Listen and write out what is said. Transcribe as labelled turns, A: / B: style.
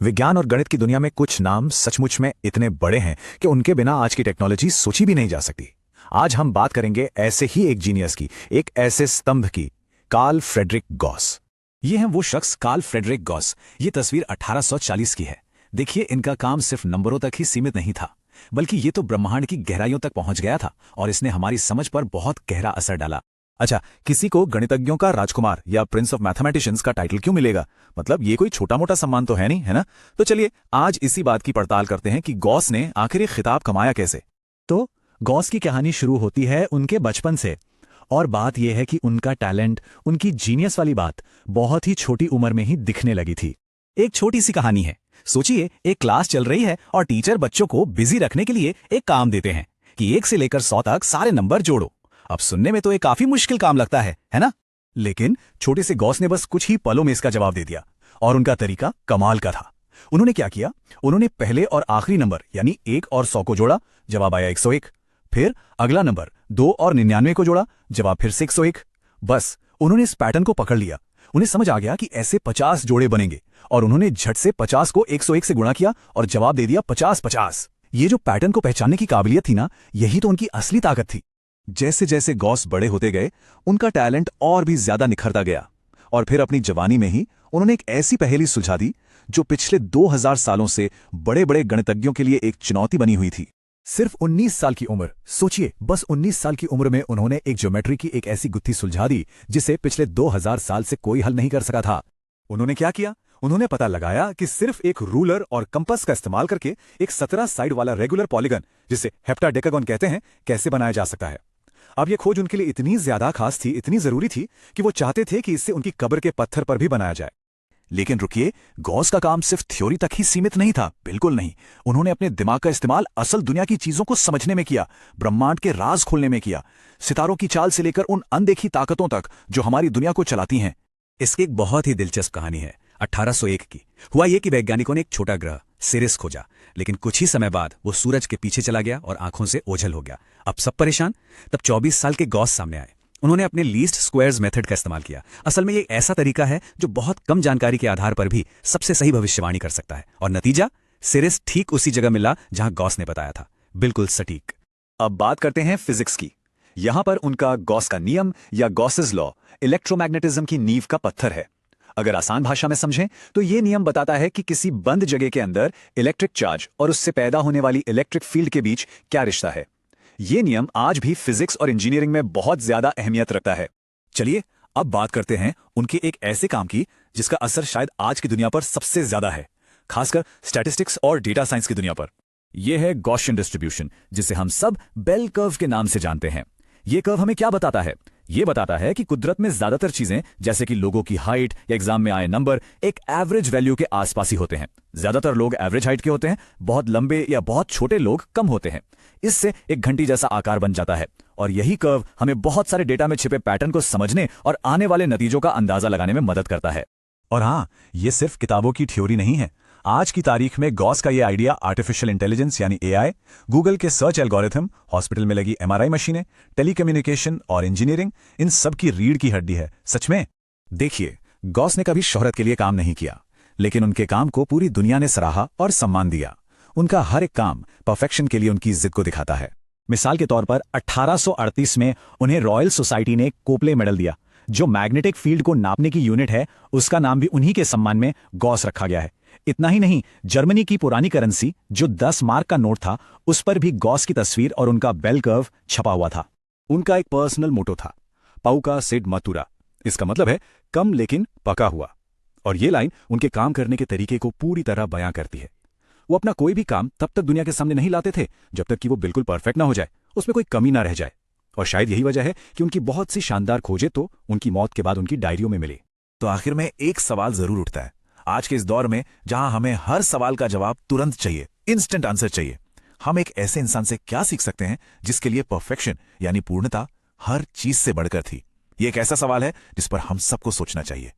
A: विज्ञान और गणित की दुनिया में कुछ नाम सचमुच में इतने बड़े हैं कि उनके बिना आज की टेक्नोलॉजी सोची भी नहीं जा सकती। आज हम बात करेंगे ऐसे ही एक जीनियस की, एक ऐसे स्तंभ की, कार्ल फ्रेडरिक गॉस।
B: ये हैं वो शख्स कार्ल फ्रेडरिक गॉस। ये तस्वीर 1840 की है। देखिए, इनका काम सिर्फ नंबरों तक ही सीमित नहीं था, बल्कि ये तो ब्रह्मांड की गहराइयों तक पहुंच गया था और इसने हमारी समझ पर बहुत गहरा असर डाला।
A: अच्छा, किसी को गणितज्ञों का राजकुमार या प्रिंस ऑफ मैथमेटिशियंस का टाइटल क्यों मिलेगा? मतलब ये कोई छोटा मोटा सम्मान तो है नहीं, है ना? तो चलिए आज इसी बात की पड़ताल करते हैं कि गॉस ने आखिर ये खिताब कमाया कैसे।
B: तो गॉस की कहानी शुरू होती है उनके बचपन से। और बात यह है कि उनका टैलेंट, उनकी जीनियस वाली बात बहुत ही छोटी उम्र में ही दिखने लगी थी। एक छोटी सी कहानी है। सोचिए, एक क्लास चल रही है और टीचर बच्चों को बिजी रखने के लिए एक काम देते हैं कि 1 से लेकर 100 तक सारे नंबर जोड़ो। अब सुनने में तो एक काफी मुश्किल काम लगता है ना? लेकिन छोटे से गॉस ने बस कुछ ही पलों में इसका जवाब दे दिया और उनका तरीका कमाल का था। उन्होंने क्या किया? उन्होंने पहले और आखिरी नंबर यानी 1 और 100 को जोड़ा, जवाब आया 101। फिर अगला नंबर 2 और 99 को जोड़ा, जवाब फिर से 101। बस उन्होंने इस पैटर्न को पकड़ लिया। उन्हें समझ आ गया कि ऐसे 50 जोड़े बनेंगे और उन्होंने झट से 50 को 101 से गुणा किया और जवाब दे दिया 50-50। ये जो पैटर्न को पहचानने की काबिलियत थी ना, यही तो उनकी असली ताकत थी।
C: जैसे जैसे गॉस बड़े होते गए, उनका टैलेंट और भी ज्यादा निखरता गया और फिर अपनी जवानी में ही उन्होंने एक ऐसी पहेली सुलझा दी जो पिछले 2000 सालों से बड़े बड़े गणितज्ञों के लिए एक चुनौती बनी हुई थी।
A: सिर्फ 19 साल की उम्र, सोचिए, बस 19 साल की उम्र में उन्होंने एक ज्योमेट्री की एक ऐसी गुत्थी सुलझा दी जिसे पिछले 2000 साल से कोई हल नहीं कर सका था। उन्होंने क्या किया? उन्होंने पता लगाया कि सिर्फ एक रूलर और कंपास का इस्तेमाल करके एक 17 साइड वाला रेगुलर पॉलीगन, जिसे हेप्टाडेकागन कहते हैं, कैसे बनाया जा सकता है। अब यह खोज उनके लिए इतनी ज्यादा खास थी, इतनी जरूरी थी कि वो चाहते थे कि इससे उनकी कब्र के पत्थर पर भी बनाया जाए।
C: लेकिन रुकिए, गॉस का काम सिर्फ थ्योरी तक ही सीमित नहीं था। बिल्कुल नहीं। उन्होंने अपने दिमाग का इस्तेमाल असल दुनिया की चीजों को समझने में किया, ब्रह्मांड के राज खोलने में किया, सितारों की चाल से लेकर उन अनदेखी ताकतों तक जो हमारी दुनिया को चलाती हैं।
B: इसकी एक बहुत ही दिलचस्प कहानी है 1801 की। हुआ ये कि वैज्ञानिकों ने एक छोटा ग्रह सिरिस खोजा, लेकिन कुछ ही समय बाद वो सूरज के पीछे चला गया और आंखों से ओझल हो गया। अब सब परेशान। तब 24 साल के गॉस सामने आए। उन्होंने अपने लीस्ट स्क्वायर्स मेथड का इस्तेमाल किया। असल में ये ऐसा तरीका है जो बहुत कम जानकारी के आधार पर भी सबसे सही भविष्यवाणी कर सकता है। और नतीजा, सिरिस ठीक उसी जगह मिला जहां गॉस ने बताया था, बिल्कुल सटीक।
C: अब बात करते हैं फिजिक्स की। यहां पर उनका गॉस का नियम या गॉसेस लॉ इलेक्ट्रोमैग्नेटिज्म की नींव का पत्थर है। अगर आसान भाषा में समझें तो ये नियम बताता है कि किसी बंद जगह के अंदर इलेक्ट्रिक चार्ज और उससे पैदा होने वाली इलेक्ट्रिक फील्ड के बीच क्या रिश्ता है। ये नियम आज भी फिजिक्स और इंजीनियरिंग में बहुत ज्यादा अहमियत रखता है।
A: चलिए अब बात करते हैं उनके एक ऐसे काम की जिसका असर शायद आज की दुनिया पर सबसे ज्यादा है, खासकर स्टैटिस्टिक्स और डेटा साइंस की दुनिया पर। यह है गॉसियन डिस्ट्रीब्यूशन, जिसे हम सब बेल कर्व के नाम से जानते हैं। यह कर्व हमें क्या बताता है? यह बताता है कि कुदरत में ज्यादातर चीजें, जैसे कि लोगों की हाइट या एग्जाम में आए नंबर, एक एवरेज वैल्यू के आसपास ही होते हैं। ज्यादातर लोग एवरेज हाइट के होते हैं, बहुत लंबे या बहुत छोटे लोग कम होते हैं। इससे एक घंटी जैसा आकार बन जाता है और यही कर्व हमें बहुत सारे डेटा में छिपे पैटर्न को समझने और आने वाले नतीजों का अंदाजा लगाने में मदद करता है।
C: और हाँ, ये सिर्फ किताबों की थ्योरी नहीं है। आज की तारीख में गॉस का ये आइडिया आर्टिफिशियल इंटेलिजेंस यानी एआई, गूगल के सर्च एल्गोरिथम, हॉस्पिटल में लगी एमआरआई मशीनें, टेलीकम्युनिकेशन और इंजीनियरिंग, इन सब की रीढ़ की हड्डी है। सच में।
A: देखिए, गॉस ने कभी शोहरत के लिए काम नहीं किया, लेकिन उनके काम को पूरी दुनिया ने सराहा और सम्मान दिया। उनका हर एक काम परफेक्शन के लिए उनकी जिद को दिखाता है। मिसाल के तौर पर 1838 में उन्हें रॉयल सोसाइटी ने कोपले मेडल दिया। जो मैग्नेटिक फील्ड को नापने की यूनिट है, उसका नाम भी उन्हीं के सम्मान में गॉस रखा गया है। इतना ही नहीं, जर्मनी की पुरानी करेंसी जो 10 मार्क का नोट था, उस पर भी गॉस की तस्वीर और उनका बेल कर्व छपा हुआ था। उनका एक पर्सनल मोटो था, पाउका सेड मथुरा। इसका मतलब है कम लेकिन पका हुआ। और ये लाइन उनके काम करने के तरीके को पूरी तरह बयां करती है। वो अपना कोई भी काम तब तक दुनिया के सामने नहीं लाते थे जब तक कि वो बिल्कुल परफेक्ट ना हो जाए, उसमें कोई कमी ना रह जाए। और शायद यही वजह है कि उनकी बहुत सी शानदार खोजें तो उनकी मौत के बाद उनकी डायरियों में मिली।
C: तो आखिर में एक सवाल जरूर उठता है, आज के इस दौर में जहां हमें हर सवाल का जवाब तुरंत चाहिए, इंस्टेंट आंसर चाहिए, हम एक ऐसे इंसान से क्या सीख सकते हैं जिसके लिए परफेक्शन यानी पूर्णता हर चीज से बढ़कर थी। ये एक ऐसा सवाल है जिस पर हम सबको सोचना चाहिए।